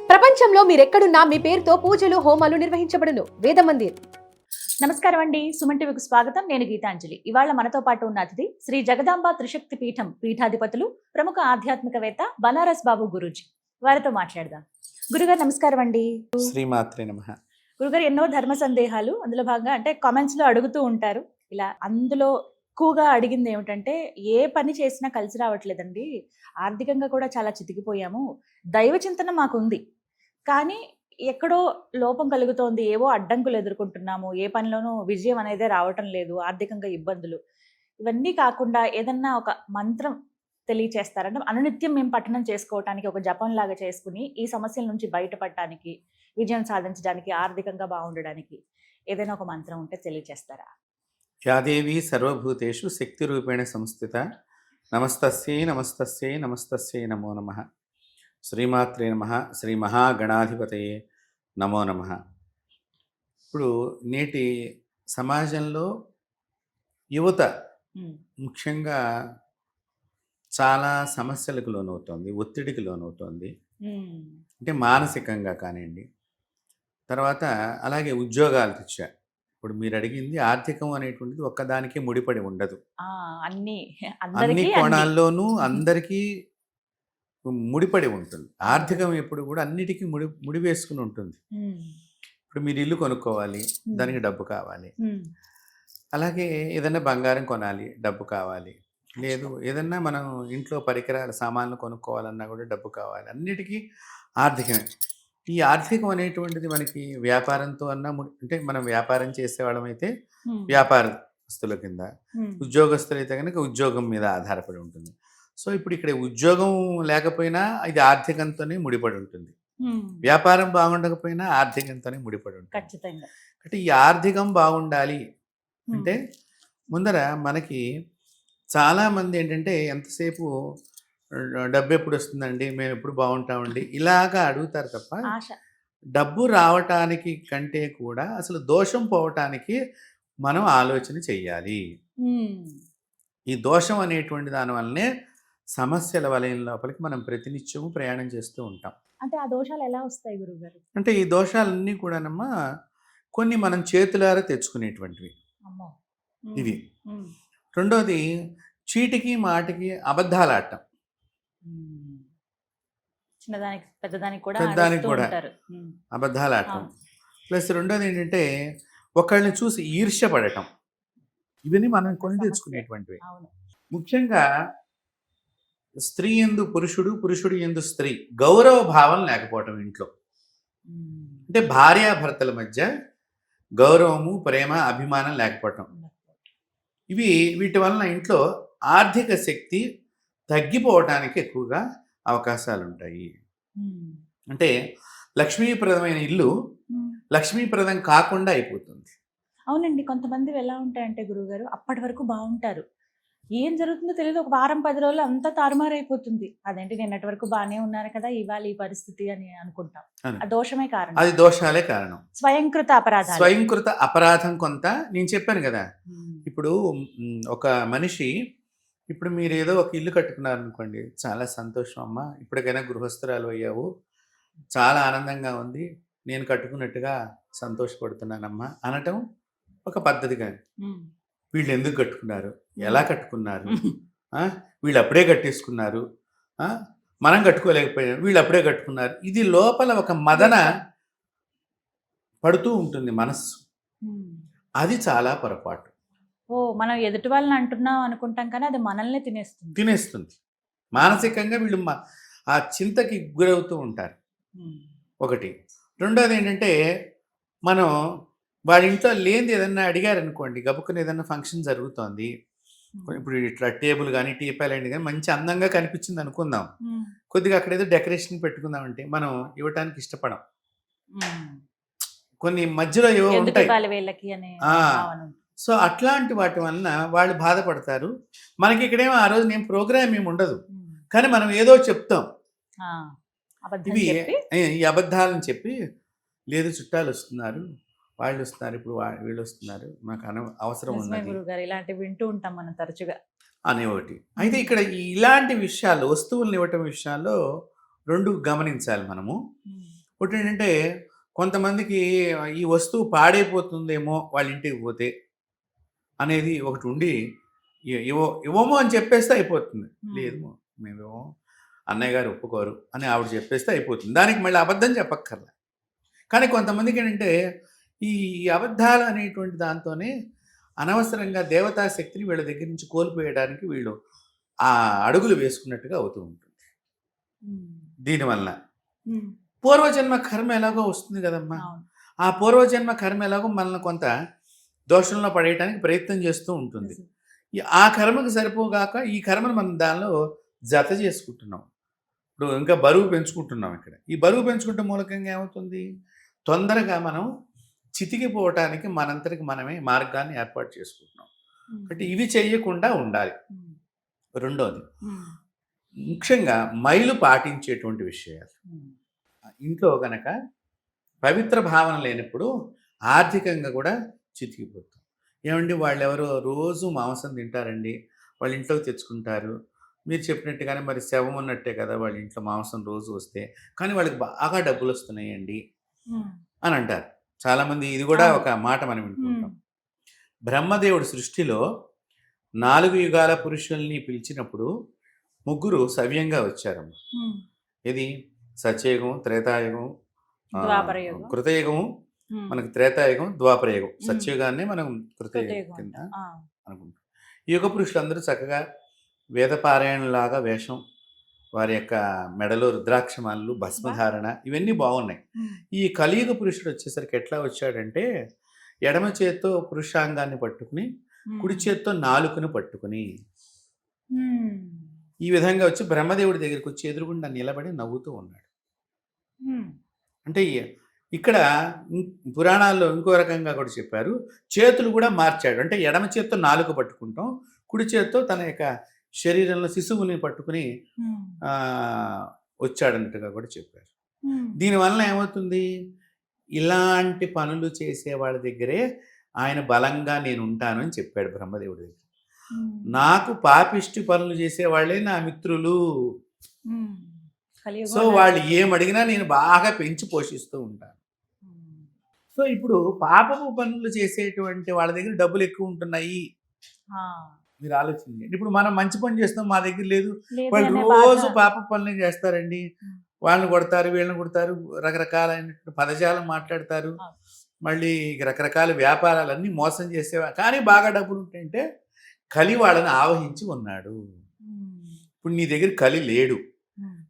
ప్రపంచంలో మీరెక్కడున్నా మీ పేరుతో పూజలు హోమాలు నిర్వహించబడును. వేద మందిర్. నమస్కారం అండి. సుమన్ టీవీకి స్వాగతం. నేను గీతాంజలి. ఇవాళ మనతో పాటు ఉన్న అతిథి శ్రీ జగదాంబ త్రిశక్తి పీఠం పీఠాధిపతులు, ప్రముఖ ఆధ్యాత్మికవేత్త బనారస్ బాబు గురూజీ. వారితో మాట్లాడదాం. గురుగారు నమస్కారం అండి. శ్రీమాత్రే నమః. గురుగారు ఎన్నో ధర్మ సందేహాలు అందులో భాగంగా అంటే కామెంట్స్ లో అడుగుతూ ఉంటారు. ఇలా అందులో ఎక్కువగా అడిగింది ఏమిటంటే, ఏ పని చేసినా కలిసి రావట్లేదండి, ఆర్థికంగా కూడా చాలా చితికిపోయాము, దైవ చింతన మాకుంది కానీ ఎక్కడో లోపం కలుగుతోంది, ఏవో అడ్డంకులు ఎదుర్కొంటున్నాము, ఏ పనిలోనూ విజయం అనేది రావటం లేదు, ఆర్థికంగా ఇబ్బందులు. ఇవన్నీ కాకుండా ఏదన్నా ఒక మంత్రం తెలియచేస్తారంటే అనునిత్యం మేము పఠనం చేసుకోవటానికి ఒక జపం లాగా చేసుకుని ఈ సమస్యల నుంచి బయటపడటానికి, విజయం సాధించడానికి, ఆర్థికంగా బాగుండడానికి ఏదైనా ఒక మంత్రం ఉంటే తెలియచేస్తారా? యాదేవి సర్వభూతేషు శక్తి రూపేణ సంస్థిత నమస్తస్యై నమస్తస్యై నమస్తస్యై నమో నమః. శ్రీమాత్రే నమః. శ్రీ మహాగణాధిపతయే నమో నమః. ఇప్పుడు నేటి సమాజంలో యువత ముఖ్యంగా చాలా సమస్యలకు లోనవుతోంది, ఒత్తిడికి లోనవుతోంది. అంటే మానసికంగా కానివ్వండి, తర్వాత అలాగే ఉద్యోగాలు తెచ్చా. ఇప్పుడు మీరు అడిగింది ఆర్థికం అనేటువంటిది ఒక్కదానికి ముడిపడి ఉండదు. అన్ని కోణాల్లోనూ అందరికీ ముడిపడి ఉంటుంది. ఆర్థికం ఎప్పుడు కూడా అన్నిటికీ ముడి వేసుకుని ఉంటుంది. ఇప్పుడు మీరు ఇల్లు కొనుక్కోవాలి, దానికి డబ్బు కావాలి. అలాగే ఏదైనా బంగారం కొనాలి, డబ్బు కావాలి. లేదు ఏదన్నా మనం ఇంట్లో పరికరాల సామాన్లు కొనుక్కోవాలన్నా కూడా డబ్బు కావాలి. అన్నిటికీ ఆర్థికమే. ఈ ఆర్థికం అనేటువంటిది మనకి వ్యాపారంతో అన్నా అంటే మనం వ్యాపారం చేసేవాళ్ళం అయితే వ్యాపారస్తుల కింద, ఉద్యోగస్తులైతే కనుక ఉద్యోగం మీద ఆధారపడి ఉంటుంది. సో ఇప్పుడు ఇక్కడ ఉద్యోగం లేకపోయినా ఇది ఆర్థికంతోనే ముడిపడి ఉంటుంది, వ్యాపారం బాగుండకపోయినా ఆర్థికంతోనే ముడిపడి ఉంటుంది. ఖచ్చితంగా. అంటే ఈ ఆర్థికం బాగుండాలి అంటే ముందర మనకి చాలామంది ఏంటంటే ఎంతసేపు డబ్బు ఎప్పుడు వస్తుందండి, మేము ఎప్పుడు బాగుంటామండి ఇలాగా అడుగుతారు తప్ప డబ్బు రావటానికి కంటే కూడా అసలు దోషం పోవటానికి మనం ఆలోచన చెయ్యాలి. ఈ దోషం అనేటువంటి దానివల్లనే సమస్యల వలయం లోపలికి మనం ప్రతినిత్యము ప్రయాణం చేస్తూ ఉంటాం. అంటే ఆ దోషాలు ఎలా వస్తాయి గురువుగారు? అంటే ఈ దోషాలన్నీ కూడానమ్మా కొన్ని మనం చేతులారా తెచ్చుకునేటువంటివి ఇవి. రెండోది చీటికి మాటికి అబద్ధాలు ఆడటం, చిన్నదానికి పెద్దదానికి కూడా అబద్ధాలు ఆడటం. ప్లస్ రెండోది ఏంటంటే ఒకళ్ళని చూసి ఈర్ష్యపడటం. ఇవన్నీ మనం కొని తెచ్చుకునేటువంటివి. ముఖ్యంగా స్త్రీ యందు పురుషుడు, పురుషుడు యందు స్త్రీ గౌరవ భావం లేకపోవటం ఇంట్లో. అంటే భార్యాభర్తల మధ్య గౌరవము, ప్రేమ, అభిమానం లేకపోవటం. వీటి వలన ఇంట్లో ఆర్థిక శక్తి తగ్గిపోవటానికి ఎక్కువగా అవకాశాలు ఉంటాయి. అంటే లక్ష్మీప్రదమైన ఇల్లు లక్ష్మీప్రదం కాకుండా అయిపోతుంది. అవునండి. కొంతమంది ఎలా ఉంటాయంటే గురువుగారు అప్పటి వరకు బాగుంటారు, ఏం జరుగుతుందో తెలియదు, ఒక వారం 10 రోజులు అంతా తారుమారైపోతుంది. అదేంటి నిన్నటి వరకు బాగానే ఉన్నారు కదా, ఇవాళ ఈ పరిస్థితి అని అనుకుంటాం. ఆ దోషమే కారణం. అది దోషాలే కారణం. స్వయంకృత అపరాధం కొంత. నేను చెప్పాను కదా, ఇప్పుడు ఒక మనిషి, ఇప్పుడు మీరు ఏదో ఒక ఇల్లు కట్టుకున్నారనుకోండి, చాలా సంతోషం అమ్మా, ఇప్పటికైనా గృహస్థురాలు అయ్యావు, చాలా ఆనందంగా ఉంది, నేను కట్టుకున్నట్టుగా సంతోషపడుతున్నానమ్మా అనటం ఒక పద్ధతి. కానీ వీళ్ళు ఎందుకు కట్టుకున్నారు, ఎలా కట్టుకున్నారు, వీళ్ళు అప్పుడే కట్టేసుకున్నారు, మనం కట్టుకోలేకపోయాం, వీళ్ళు అప్పుడే కట్టుకున్నారు, ఇది లోపల ఒక మదన పడుతూ ఉంటుంది మనస్సు. అది చాలా పొరపాటు. మనం ఎదుటి వాళ్ళని అంటున్నాం అనుకుంటాం కానీ అది మనల్ని తినేస్తుంది. మానసికంగా వీళ్ళు ఆ చింతకి గురవుతూ ఉంటారు. ఒకటి. రెండోది ఏంటంటే మనం వాడి ఇంట్లో లేనిది ఏదన్నా అడిగారనుకోండి, గబుక్కుని ఏదన్నా ఫంక్షన్ జరుగుతోంది, ఇప్పుడు ఇట్లా టేబుల్ కానీ టీపాయలు కానీ మంచి అందంగా కనిపించింది అనుకుందాం, కొద్దిగా అక్కడ ఏదో డెకరేషన్ పెట్టుకుందాం అంటే మనం ఇవ్వటానికి ఇష్టపడం. కొన్ని మధ్యలో ఏవో ఉంటాయి. సో అట్లాంటి వాటి వలన వాళ్ళు బాధపడతారు. మనకి ఇక్కడేమో ఆ రోజు నేను ప్రోగ్రామ్ ఏమి ఉండదు, కానీ మనం ఏదో చెప్తాం. ఈ అబద్ధాలను చెప్పి, లేదు చుట్టాలు వస్తున్నారు, వాళ్ళు వస్తున్నారు, ఇప్పుడు వీళ్ళు వస్తున్నారు, నాకు అవసరం ఉన్నది, ఇలాంటివి వింటూ ఉంటాం మనం తరచుగా అనే ఒకటి. అయితే ఇక్కడ ఇలాంటి విషయాలు, వస్తువులను ఇవ్వటం విషయాల్లో రెండు గమనించాలి మనము. ఒకటి ఏంటంటే కొంతమందికి ఈ వస్తువు పాడైపోతుందేమో వాళ్ళ ఇంటికి పోతే అనేది ఒకటి ఉండి ఇవ్వము అని చెప్పేస్తే అయిపోతుంది. లేదు మేమేమో అన్నయ్య గారు ఒప్పుకోరు అని ఆవిడ చెప్పేస్తే అయిపోతుంది. దానికి మళ్ళీ అబద్ధం చెప్పక్కర్లా. కానీ కొంతమందికి ఏంటంటే ఈ అబద్ధాలు అనేటువంటి దాంతోనే అనవసరంగా దేవతా శక్తిని వీళ్ళ దగ్గర నుంచి కోల్పోయడానికి వీళ్ళు ఆ అడుగులు వేసుకున్నట్టుగా అవుతూ ఉంటుంది. దీనివల్ల పూర్వజన్మ కర్మ ఎలాగో వస్తుంది కదమ్మా. ఆ పూర్వజన్మ కర్మ ఎలాగో మనల్ని కొంత దోషంలో పడేయడానికి ప్రయత్నం చేస్తూ ఉంటుంది. ఆ కర్మకు సరిపోగాక ఈ కర్మను మనం దానిలో జత చేసుకుంటున్నాం. ఇప్పుడు ఇంకా బరువు పెంచుకుంటున్నాం. ఇక్కడ ఈ బరువు పెంచుకుంటే మూలకంగా ఏమవుతుంది, తొందరగా మనం చితికిపోవటానికి మనంతటికి మనమే మార్గాన్ని ఏర్పాటు చేసుకుంటున్నాం. అంటే ఇవి చేయకుండా ఉండాలి. రెండోది ముఖ్యంగా మైలు పాటించేటువంటి విషయాలు. ఇంట్లో కనుక పవిత్ర భావన లేనప్పుడు ఆర్థికంగా కూడా చితికిపోతాం. ఏమండి వాళ్ళు ఎవరో రోజు మాంసం తింటారండి, వాళ్ళ ఇంట్లోకి తెచ్చుకుంటారు. మీరు చెప్పినట్టుగానే మరి శవం ఉన్నట్టే కదా వాళ్ళ ఇంట్లో మాంసం రోజు వస్తే, కానీ వాళ్ళకి బాగా డబ్బులు వస్తున్నాయండి అని అంటారు చాలామంది. ఇది కూడా ఒక మాట మనం వింటుంటాం. బ్రహ్మదేవుడి సృష్టిలో 4 యుగాల పురుషుల్ని పిలిచినప్పుడు 3 సవ్యంగా వచ్చారమ్మ. ఇది సత్యయుగం, త్రేతాయుగం, కృతయుగం, మనకి త్రేతాయుగం, ద్వాపరయుగం. సత్యయుగాన్ని మనం కృతయుగం కింద అనుకుంటాం. ఈ యుగ పురుషులందరూ చక్కగా వేదపారాయణలాగా వేషం, వారి యొక్క మెడలో రుద్రాక్షమాలు, భస్మధారణ ఇవన్నీ బాగున్నాయి. ఈ కలియుగ పురుషుడు వచ్చేసరికి ఎట్లా వచ్చాడంటే ఎడమ చేత్తో పురుషాంగాన్ని పట్టుకుని కుడి చేత్తో నాలుకను పట్టుకుని ఈ విధంగా వచ్చి బ్రహ్మదేవుడి దగ్గరికి వచ్చి ఎదురుగుండా నిలబడి నవ్వుతూ ఉన్నాడు. అంటే ఇక్కడ పురాణాల్లో ఇంకో రకంగా కూడా చెప్పారు, చేతులు కూడా మార్చాడు. అంటే ఎడమ చేత్తో నాలుక పట్టుకుంటాం, కుడి చేత్తో తన యొక్క శరీరంలో శిశువుని పట్టుకుని వచ్చాడన్నట్టుగా కూడా చెప్పారు. దీనివల్ల ఏమవుతుంది, ఇలాంటి పనులు చేసే వాళ్ళ దగ్గరే ఆయన బలంగా నేను ఉంటాను అని చెప్పాడు బ్రహ్మదేవుడి దగ్గర. నాకు పాపిష్టి పనులు చేసే వాళ్ళే నా మిత్రులు. సో వాళ్ళు ఏమడిగినా నేను బాగా పెంచి పోషిస్తూ ఉంటాను. సో ఇప్పుడు పాపపు పనులు చేసేటువంటి వాళ్ళ దగ్గర డబ్బులు ఎక్కువ ఉంటున్నాయి. మీరు ఆలోచించండి. ఇప్పుడు మనం మంచి పని చేస్తాం, మా దగ్గర లేదు. వాళ్ళు రోజు పాప పనులు చేస్తారండి. వాళ్ళని కొడతారు, వీళ్ళని కొడతారు, రకరకాలైన పదజాలం మాట్లాడతారు, మళ్ళీ రకరకాల వ్యాపారాలన్నీ మోసం చేసేవా. కానీ బాగా డబ్బులు ఉంటాయంటే కలి వాళ్ళని ఆవహించి ఉన్నాడు. ఇప్పుడు నీ దగ్గర కలి లేడు,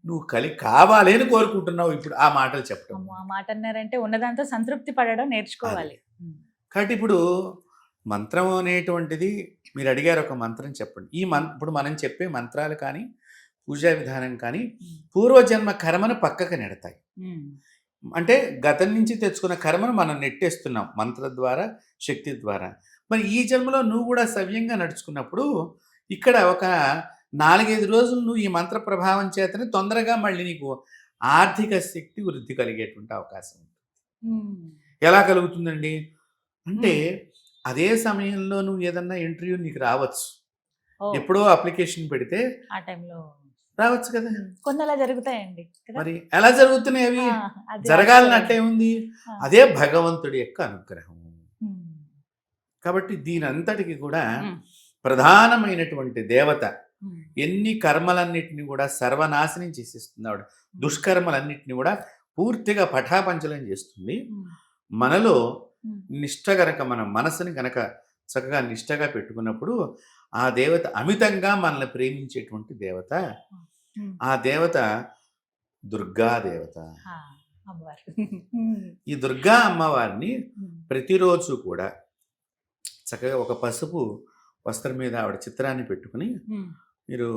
నువ్వు కలి కావాలి అని కోరుకుంటున్నావు. ఇప్పుడు ఆ మాటలు చెప్పడం, ఆ మాట అన్నారంటే ఉన్నదాంతో సంతృప్తి పడడం నేర్చుకోవాలి. కాబట్టి ఇప్పుడు మంత్రం అనేటువంటిది మీరు అడిగారు, ఒక మంత్రం చెప్పండి. ఇప్పుడు మనం చెప్పే మంత్రాలు కానీ పూజా విధానం కానీ పూర్వజన్మ కర్మను పక్కకు నెడతాయి. అంటే గతం నుంచి తెచ్చుకున్న కర్మను మనం నెట్టేస్తున్నాం మంత్ర ద్వారా, శక్తి ద్వారా. మరి ఈ జన్మలో నువ్వు కూడా సవ్యంగా నడుచుకున్నప్పుడు ఇక్కడ ఒక 4-5 రోజులు నువ్వు ఈ మంత్ర ప్రభావం చేతనే తొందరగా మళ్ళీ నీకు ఆర్థిక శక్తి వృద్ధి కలిగేటువంటి అవకాశం ఉంటుంది. ఎలా కలుగుతుందండి అంటే అదే సమయంలో నువ్వు ఏదన్నా ఇంటర్వ్యూ నీకు రావచ్చు, ఎప్పుడో అప్లికేషన్ పెడితే ఆ టైంలో రావచ్చు కదా. కొన్ని అలా జరుగుతాయండి. మరి ఎలా జరుగుతున్నాయి అవి? జరగాలని అట్లే ఉంది. అదే భగవంతుడి యొక్క అనుగ్రహం. కాబట్టి దీని అంతటికి కూడా ప్రధానమైనటువంటి దేవత ఎన్ని కర్మలన్నిటిని కూడా సర్వనాశనం చేసేస్తుంది ఆవిడ. దుష్కర్మలన్నిటిని కూడా పూర్తిగా పటాపంచలం చేస్తుంది. మనలో నిష్ఠ గనక, మన మనసుని గనక చక్కగా నిష్ఠగా పెట్టుకున్నప్పుడు ఆ దేవత అమితంగా మనల్ని ప్రేమించేటువంటి దేవత. ఆ దేవత దుర్గా దేవత. ఈ దుర్గా అమ్మవారిని ప్రతిరోజు కూడా చక్కగా ఒక పసుపు వస్త్రం మీద ఆవిడ చిత్రాన్ని పెట్టుకుని మీరు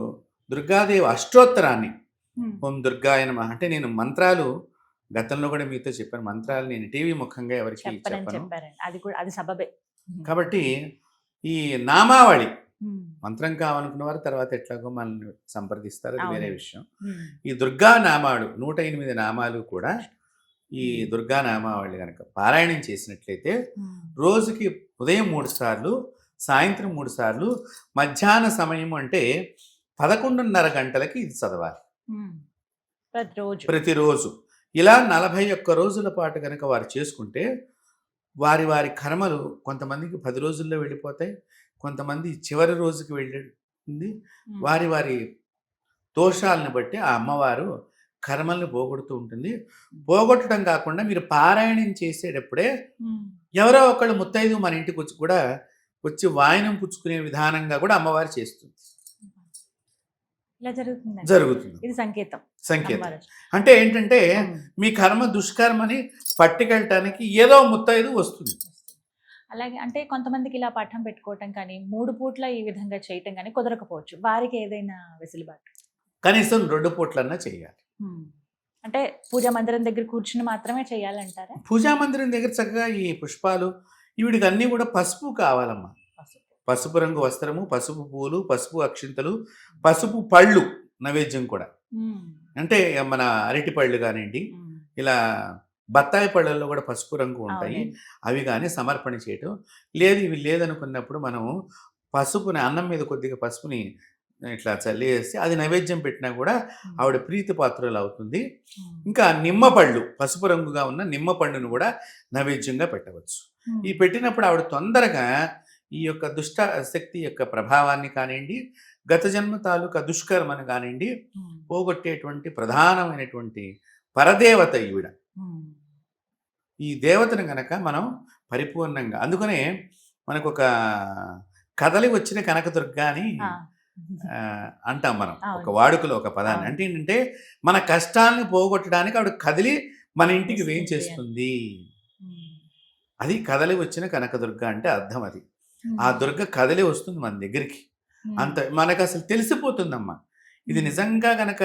దుర్గాదేవి అష్టోత్తరాన్ని, ఓం దుర్గాయ నమః అంటే, నేను మంత్రాలు గతంలో కూడా మీతో చెప్పాను, మంత్రాలు నేను టీవీ ముఖంగా ఎవరికి చెప్పను. అది సబబే. కాబట్టి ఈ నామావళి మంత్రం కావాలనుకున్న వారు తర్వాత ఎట్లాగో మనల్ని సంప్రదిస్తారు, అది వేరే విషయం. ఈ దుర్గా నామాలు 108 నామాలు కూడా ఈ దుర్గా నామావళి కనుక పారాయణం చేసినట్లయితే రోజుకి ఉదయం 3 సార్లు, సాయంత్రం 3 సార్లు, మధ్యాహ్న సమయం అంటే 11:30 గంటలకి ఇది చదవాలి ప్రతిరోజు. ఇలా 41 రోజుల పాటు కనుక వారు చేసుకుంటే వారి వారి కర్మలు కొంతమందికి 10 రోజుల్లో వెళ్ళిపోతాయి, కొంతమంది చివరి రోజుకి వెళ్ళింది. వారి వారి దోషాలను బట్టి ఆ అమ్మవారు కర్మల్ని పోగొడుతూ ఉంటుంది. పోగొట్టడం కాకుండా మీరు పారాయణం చేసేటప్పుడే ఎవరో ఒకళ్ళు ముత్తైదు మన ఇంటికి వచ్చి కూడా వచ్చి వాయనం పుచ్చుకునే విధానంగా కూడా అమ్మవారు చేస్తుంది. ఇలా జరుగుతుంది. జరుగుతుంది. ఇది సంకేతం. సంకేతం అంటే ఏంటంటే మీ కర్మ దుష్కర్మని పట్టుకెళ్ళటానికి ఏదో ముత్తైదు వస్తుంది. అలాగే అంటే కొంతమందికి ఇలా పట్టం పెట్టుకోవటం కానీ 3 పూట్ల ఈ విధంగా చేయటం కానీ కుదరకపోవచ్చు. వారికి ఏదైనా వెసులుబాటు? కనీసం 2 పూట్లన్నా చేయాలి. అంటే పూజా మందిరం దగ్గర కూర్చుని మాత్రమే చేయాలంటారా? పూజా మందిరం దగ్గర చక్కగా ఈ పుష్పాలు వీడికి అన్నీ కూడా పసుపు కావాలమ్మా. పసుపు రంగు వస్త్రము, పసుపు పూలు, పసుపు అక్షింతలు, పసుపు పళ్ళు నైవేద్యం కూడా. అంటే మన అరటి పళ్ళు కానివ్వండి, ఇలా బత్తాయి పళ్ళల్లో కూడా పసుపు రంగు ఉంటాయి, అవి కానీ సమర్పణ చేయటం. లేదు ఇవి లేదనుకున్నప్పుడు మనం పసుపుని అన్నం మీద కొద్దిగా పసుపుని ఇట్లా చల్లేసి అది నైవేద్యం పెట్టినా కూడా ఆవిడ ప్రీతి పాత్రలు అవుతుంది. ఇంకా నిమ్మపళ్ళు, పసుపు రంగుగా ఉన్న నిమ్మ పండును కూడా నైవేద్యంగా పెట్టవచ్చు. ఈ పెట్టినప్పుడు ఆవిడ తొందరగా ఈ యొక్క దుష్ట శక్తి యొక్క ప్రభావాన్ని కానివ్వండి, గత జన్మ తాలూకా దుష్కర్మను కానివ్వండి పోగొట్టేటువంటి ప్రధానమైనటువంటి పరదేవత ఈవిడ. ఈ దేవతను గనక మనం పరిపూర్ణంగా, అందుకనే మనకు ఒక కదలి వచ్చిన కనకదుర్గ అని అంటాం మనం, ఒక వాడుకలో ఒక పదాన్ని. అంటే ఏంటంటే మన కష్టాలను పోగొట్టడానికి ఆవిడ కదిలి మన ఇంటికి వేయించేస్తుంది. అది కదలి వచ్చిన కనకదుర్గ అంటే అర్థం. అది ఆ దుర్గ కదలి వస్తుంది మన దగ్గరికి. అంత మనకు అసలు తెలిసిపోతుందమ్మా. ఇది నిజంగా కనుక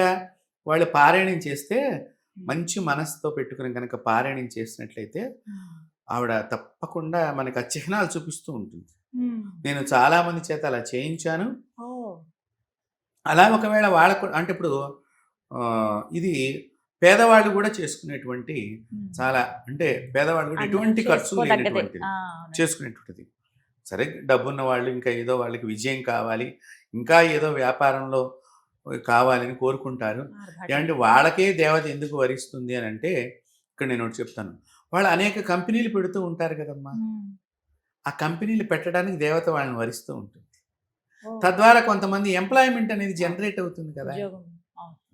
వాళ్ళు పారాయణం చేస్తే, మంచి మనసుతో పెట్టుకుని కనుక పారాయణం చేసినట్లయితే ఆవిడ తప్పకుండా మనకు ఆ చిహ్నాలు చూపిస్తూ ఉంటుంది. నేను చాలా మంది చేత అలా చేయించాను. అలా ఒకవేళ వాళ్ళకు అంటే ఇప్పుడు ఇది పేదవాళ్ళు కూడా చేసుకునేటువంటి, చాలా అంటే పేదవాళ్ళు కూడా ఎటువంటి ఖర్చు లేనటువంటిది చేసుకునేటువంటిది. సరే డబ్బున్న వాళ్ళు ఇంకా ఏదో వాళ్ళకి విజయం కావాలి, ఇంకా ఏదో వ్యాపారంలో కావాలని కోరుకుంటారు. ఏమంటే వాళ్ళకే దేవత ఎందుకు వరిస్తుంది అని అంటే, ఇక్కడ నేను ఒకటి చెప్తాను, వాళ్ళు అనేక కంపెనీలు పెడుతూ ఉంటారు కదమ్మా. ఆ కంపెనీలు పెట్టడానికి దేవత వాళ్ళని వరిస్తూ ఉంటుంది. తద్వారా కొంతమంది ఎంప్లాయ్మెంట్ అనేది జనరేట్ అవుతుంది కదా,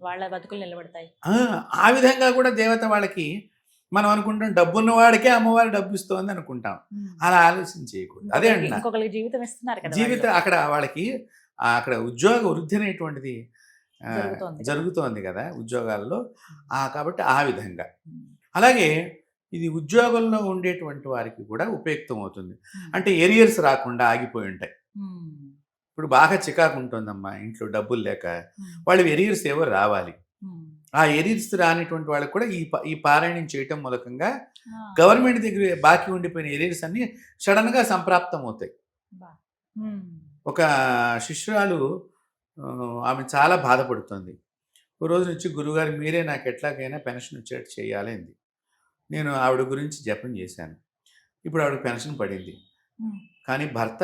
వాళ్ళ బతుకులు నిలబడతాయి. ఆ విధంగా కూడా దేవత వాళ్ళకి, మనం అనుకుంటాం డబ్బున్న వాడికే అమ్మవారు డబ్బు ఇస్తుంది అనుకుంటాం. అలా ఆలోచన చేయకూడదు. అదే అంటున్నా, జీవితం ఇస్తున్నారు కదా, జీవితం అక్కడ వాళ్ళకి అక్కడ ఉద్యోగ వృద్ధి అనేటువంటిది జరుగుతోంది కదా ఉద్యోగాల్లో. కాబట్టి ఆ విధంగా. అలాగే ఇది ఉద్యోగంలో ఉండేటువంటి వారికి కూడా ఉపయుక్తం అవుతుంది. అంటే ఎరియర్స్ రాకుండా ఆగిపోయి ఉంటాయి. ఇప్పుడు బాగా చికాకు ఉంటుందమ్మా ఇంట్లో డబ్బులు లేక, వాళ్ళు ఎరియర్స్ ఏవో రావాలి. ఆ ఎరియర్స్ రానిటువంటి వాళ్ళకి కూడా ఈ పారాయణం చేయటం మూలకంగా గవర్నమెంట్ దగ్గర బాకీ ఉండిపోయిన ఎరియర్స్ అన్ని సడన్గా సంప్రాప్తం అవుతాయి. ఒక శిష్యురాలు, ఆమె చాలా బాధపడుతుంది. ఒక రోజు నుంచి గురువుగారు మీరే నాకు ఎట్లాగైనా పెన్షన్ వచ్చేట్టు చేయాలి అంది. నేను ఆవిడ గురించి జపం చేశాను. ఇప్పుడు ఆవిడ పెన్షన్ పడింది. కానీ భర్త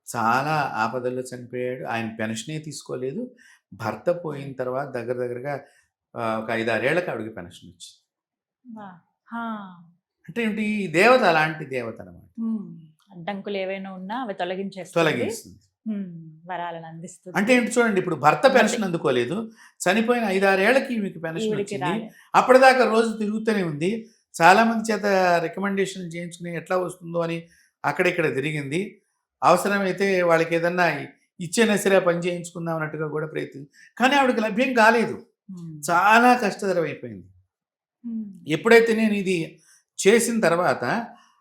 చాలా ఆపదల్లో చనిపోయాడు. ఆయన పెన్షనే తీసుకోలేదు. భర్త పోయిన తర్వాత దగ్గరగా ఒక 5-6 ఏళ్ళకి ఆవిడకి పెన్షన్ వచ్చింది. అంటే ఏంటి, ఈ దేవత అలాంటి దేవత అన్నమాట. అడ్డంకులు ఏవైనా ఉన్నా అవి తొలగిస్తుంది, వరాలను అందిస్తుంది. అంటే ఏంటి చూడండి, ఇప్పుడు భర్త పెన్షన్ అందుకోలేదు, చనిపోయిన 5-6 ఏళ్ళకి మీకు పెన్షన్ వచ్చింది. అప్పటిదాకా రోజు తిరుగుతూనే ఉంది. చాలామంది చేత రికమెండేషన్ చేయించుకుని ఎట్లా వస్తుందో అని అక్కడిక్కడ తిరిగింది. అవసరమైతే వాళ్ళకి ఏదన్నా ఇచ్చే సరే పని చేయించుకుందాం అన్నట్టుగా కూడా ప్రయత్నం, కానీ ఆవిడకి లభ్యం కాలేదు. చాలా కష్టతరం అయిపోయింది. ఎప్పుడైతే నేను ఇది చేసిన తర్వాత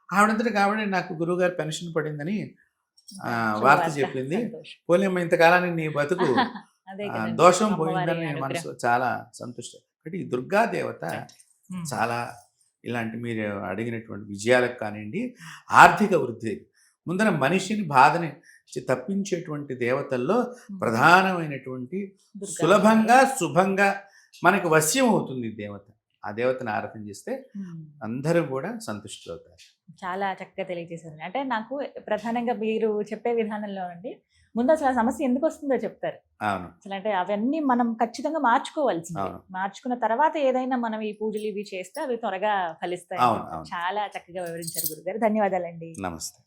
ఆవిడంతటి కాబట్టి నాకు గురువుగారు పెన్షన్ పడిందని వార్త చెప్పింది. పోలేమ్మ ఇంతకాలానికి నీ బతుకు దోషం పోయిందని నేను మనసులో చాలా సంతుష్టం. కాబట్టి ఈ దుర్గాదేవత చాలా ఇలాంటి మీరు అడిగినటువంటి విజయాలకు కానివ్వండి, ఆర్థిక వృద్ధి ముందర మనిషిని బాధని తప్పించేటువంటి దేవతల్లో ప్రధానమైనటువంటి, సులభంగా శుభంగా మనకు వశ్యం అవుతుంది దేవత. ఆ దేవతను ఆరాధన చేస్తే అందరూ కూడా సంతుష్టి అవుతారు. చాలా చక్కగా తెలియజేశారు. అంటే నాకు ప్రధానంగా మీరు చెప్పే విధానంలో అండి ముందు అసలు ఆ సమస్య ఎందుకు వస్తుందో చెప్తారు. అవును. అసలు అంటే అవన్నీ మనం ఖచ్చితంగా మార్చుకోవాల్సింది. అవును. మార్చుకున్న తర్వాత ఏదైనా మనం ఈ పూజలు ఇవి చేస్తే అవి త్వరగా ఫలిస్తాయి. అవును, అవును. చాలా చక్కగా వివరించారు గురుగారు. ధన్యవాదాలండి. నమస్తే.